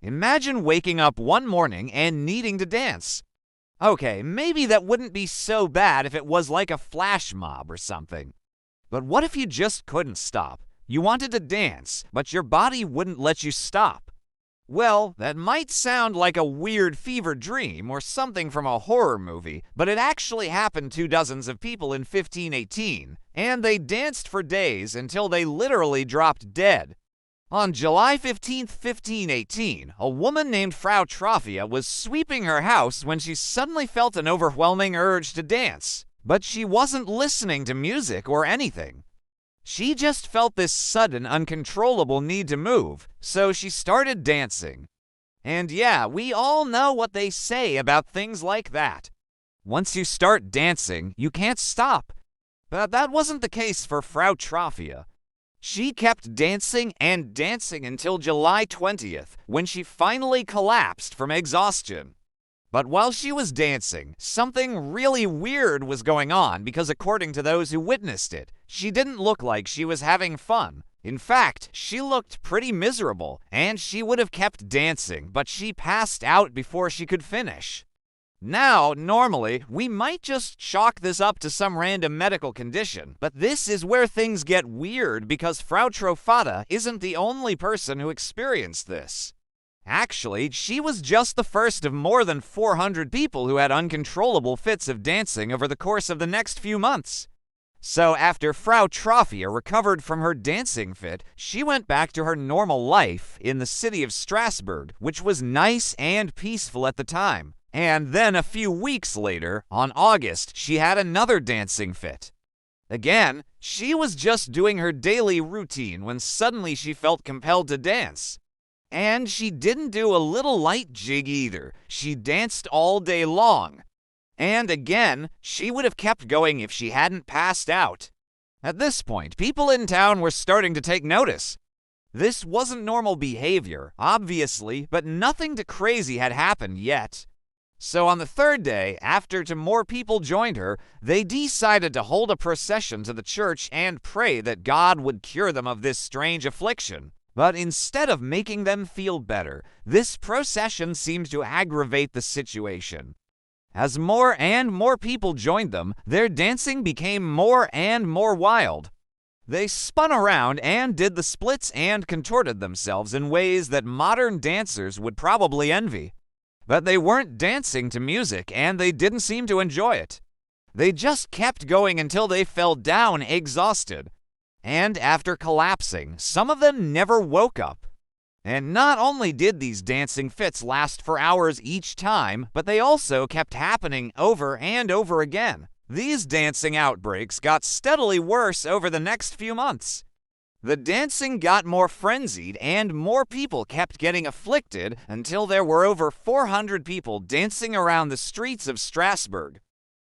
Imagine waking up one morning and needing to dance. Okay, maybe that wouldn't be so bad if it was like a flash mob or something. But what if you just couldn't stop? You wanted to dance, but your body wouldn't let you stop. Well, that might sound like a weird fever dream or something from a horror movie, but it actually happened to dozens of people in 1518, and they danced for days until they literally dropped dead. On July 15th, 1518, a woman named Frau Troffea was sweeping her house when she suddenly felt an overwhelming urge to dance, but she wasn't listening to music or anything. She just felt this sudden, uncontrollable need to move, so she started dancing. And yeah, we all know what they say about things like that. Once you start dancing, you can't stop. But that wasn't the case for Frau Troffea. She kept dancing and dancing until July 20th, when she finally collapsed from exhaustion. But while she was dancing, something really weird was going on because according to those who witnessed it, she didn't look like she was having fun. In fact, she looked pretty miserable, and she would have kept dancing, but she passed out before she could finish. Now, normally, we might just chalk this up to some random medical condition, but this is where things get weird because Frau Troffea isn't the only person who experienced this. Actually, she was just the first of more than 400 people who had uncontrollable fits of dancing over the course of the next few months. So after Frau Troffea recovered from her dancing fit, she went back to her normal life in the city of Strasbourg, which was nice and peaceful at the time. And then a few weeks later, on August, she had another dancing fit. Again, she was just doing her daily routine when suddenly she felt compelled to dance. And she didn't do a little light jig either. She danced all day long. And again, she would have kept going if she hadn't passed out. At this point, people in town were starting to take notice. This wasn't normal behavior, obviously, but nothing too crazy had happened yet. So on the third day, after more people joined her, they decided to hold a procession to the church and pray that God would cure them of this strange affliction. But instead of making them feel better, this procession seemed to aggravate the situation. As more and more people joined them, their dancing became more and more wild. They spun around and did the splits and contorted themselves in ways that modern dancers would probably envy. But they weren't dancing to music, and they didn't seem to enjoy it. They just kept going until they fell down exhausted. And after collapsing, some of them never woke up. And not only did these dancing fits last for hours each time, but they also kept happening over and over again. These dancing outbreaks got steadily worse over the next few months. The dancing got more frenzied and more people kept getting afflicted until there were over 400 people dancing around the streets of Strasbourg.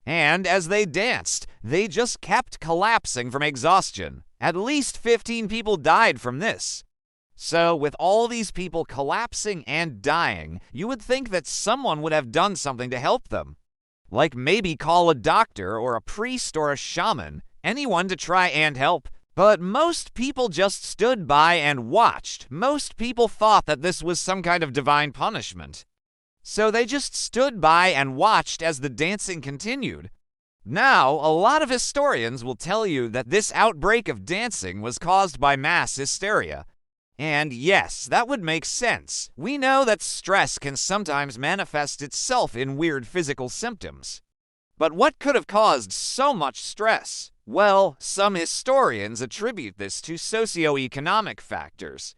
And as they danced, they just kept collapsing from exhaustion. At least 15 people died from this. So, with all these people collapsing and dying, you would think that someone would have done something to help them. Like maybe call a doctor or a priest or a shaman, anyone to try and help. But most people just stood by and watched. Most people thought that this was some kind of divine punishment. So they just stood by and watched as the dancing continued. Now, a lot of historians will tell you that this outbreak of dancing was caused by mass hysteria. And yes, that would make sense. We know that stress can sometimes manifest itself in weird physical symptoms. But what could have caused so much stress? Well, some historians attribute this to socioeconomic factors.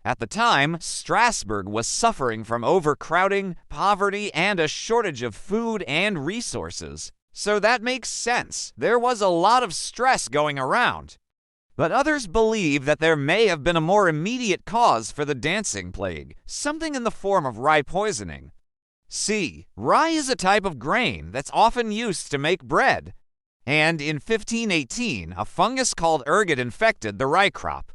At the time, Strasbourg was suffering from overcrowding, poverty, and a shortage of food and resources. So that makes sense. There was a lot of stress going around. But others believe that there may have been a more immediate cause for the dancing plague, something in the form of rye poisoning. See, rye is a type of grain that's often used to make bread. And in 1518, a fungus called ergot infected the rye crop.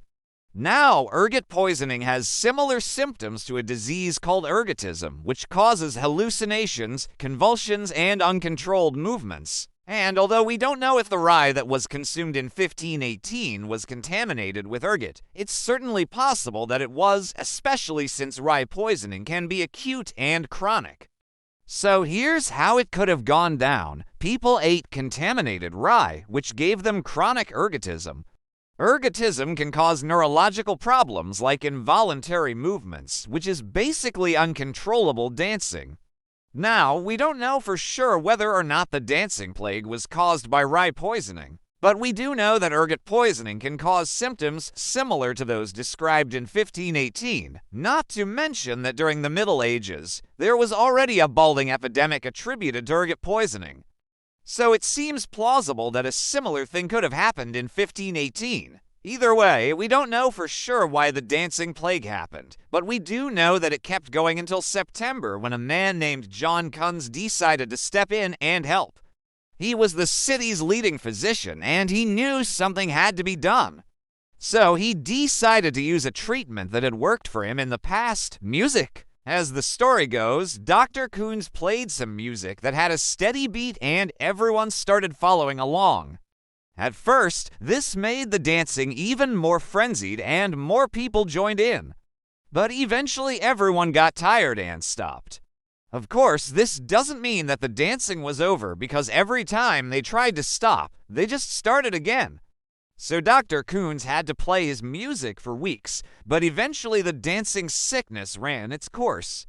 Now, ergot poisoning has similar symptoms to a disease called ergotism, which causes hallucinations, convulsions, and uncontrolled movements. And although we don't know if the rye that was consumed in 1518 was contaminated with ergot, it's certainly possible that it was, especially since rye poisoning can be acute and chronic. So here's how it could have gone down. People ate contaminated rye, which gave them chronic ergotism. Ergotism can cause neurological problems like involuntary movements, which is basically uncontrollable dancing. Now, we don't know for sure whether or not the dancing plague was caused by rye poisoning, but we do know that ergot poisoning can cause symptoms similar to those described in 1518, not to mention that during the Middle Ages, there was already a balding epidemic attributed to ergot poisoning. So it seems plausible that a similar thing could have happened in 1518. Either way, we don't know for sure why the dancing plague happened, but we do know that it kept going until September when a man named John Kunz decided to step in and help. He was the city's leading physician, and he knew something had to be done. So he decided to use a treatment that had worked for him in the past: music. As the story goes, Dr. Kunz played some music that had a steady beat and everyone started following along. At first, this made the dancing even more frenzied and more people joined in. But eventually everyone got tired and stopped. Of course, this doesn't mean that the dancing was over, because every time they tried to stop, they just started again. So Dr. Kunz had to play his music for weeks, but eventually the dancing sickness ran its course.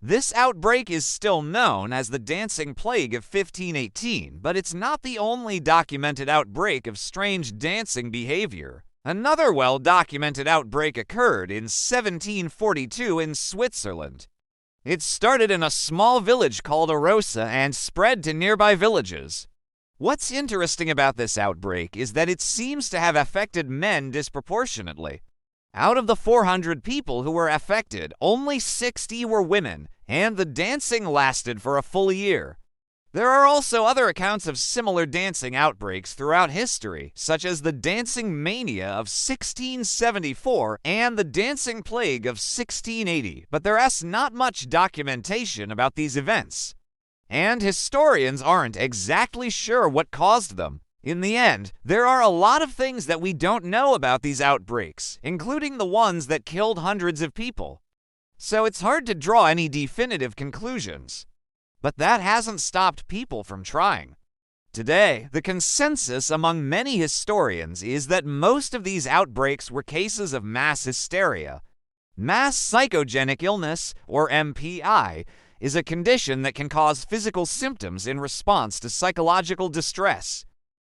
This outbreak is still known as the dancing plague of 1518, but it's not the only documented outbreak of strange dancing behavior. Another well-documented outbreak occurred in 1742 in Switzerland. It started in a small village called Arosa and spread to nearby villages. What's interesting about this outbreak is that it seems to have affected men disproportionately. Out of the 400 people who were affected, only 60 were women, and the dancing lasted for a full year. There are also other accounts of similar dancing outbreaks throughout history, such as the dancing mania of 1674 and the dancing plague of 1680, but there is not much documentation about these events. And historians aren't exactly sure what caused them. In the end, there are a lot of things that we don't know about these outbreaks, including the ones that killed hundreds of people. So it's hard to draw any definitive conclusions. But that hasn't stopped people from trying. Today, the consensus among many historians is that most of these outbreaks were cases of mass hysteria. Mass psychogenic illness, or MPI, is a condition that can cause physical symptoms in response to psychological distress.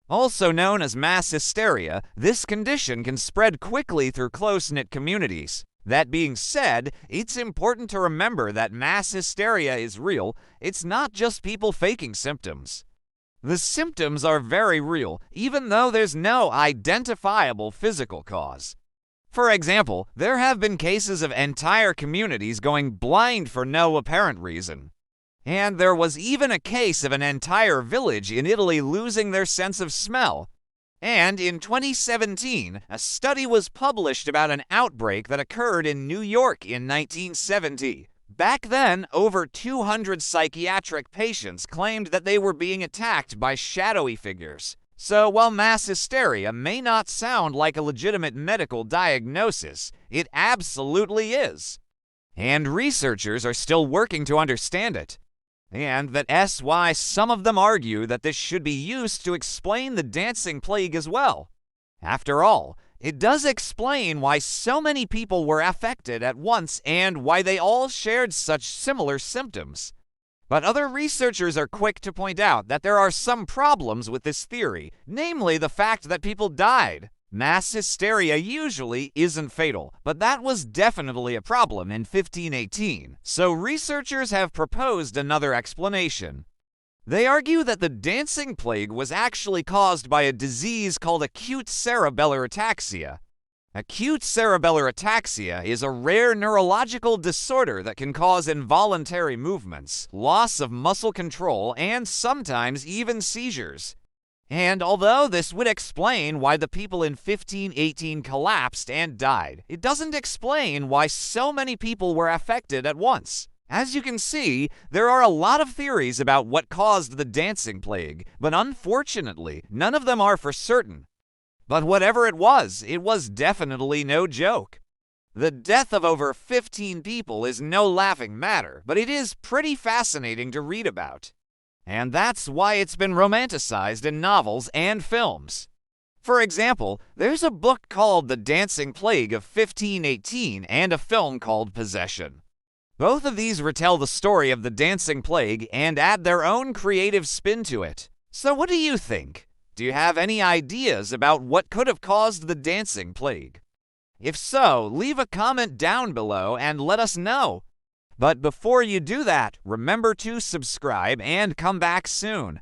Also known as mass hysteria, this condition can spread quickly through close-knit communities. That being said, it's important to remember that mass hysteria is real. It's not just people faking symptoms. The symptoms are very real, even though there's no identifiable physical cause. For example, there have been cases of entire communities going blind for no apparent reason. And there was even a case of an entire village in Italy losing their sense of smell. And in 2017, a study was published about an outbreak that occurred in New York in 1970. Back then, over 200 psychiatric patients claimed that they were being attacked by shadowy figures. So while mass hysteria may not sound like a legitimate medical diagnosis, it absolutely is. And researchers are still working to understand it. And that's why some of them argue that this should be used to explain the dancing plague as well. After all, it does explain why so many people were affected at once and why they all shared such similar symptoms. But other researchers are quick to point out that there are some problems with this theory, namely the fact that people died. Mass hysteria usually isn't fatal, but that was definitely a problem in 1518, so researchers have proposed another explanation. They argue that the dancing plague was actually caused by a disease called acute cerebellar ataxia. Acute cerebellar ataxia is a rare neurological disorder that can cause involuntary movements, loss of muscle control, and sometimes even seizures. And although this would explain why the people in 1518 collapsed and died, it doesn't explain why so many people were affected at once. As you can see, there are a lot of theories about what caused the dancing plague, but unfortunately, none of them are for certain. But whatever it was definitely no joke. The death of over 15 people is no laughing matter, but it is pretty fascinating to read about. And that's why it's been romanticized in novels and films. For example, there's a book called The Dancing Plague of 1518 and a film called Possession. Both of these retell the story of the dancing plague and add their own creative spin to it. So what do you think? Do you have any ideas about what could have caused the dancing plague? If so, leave a comment down below and let us know. But before you do that, remember to subscribe and come back soon.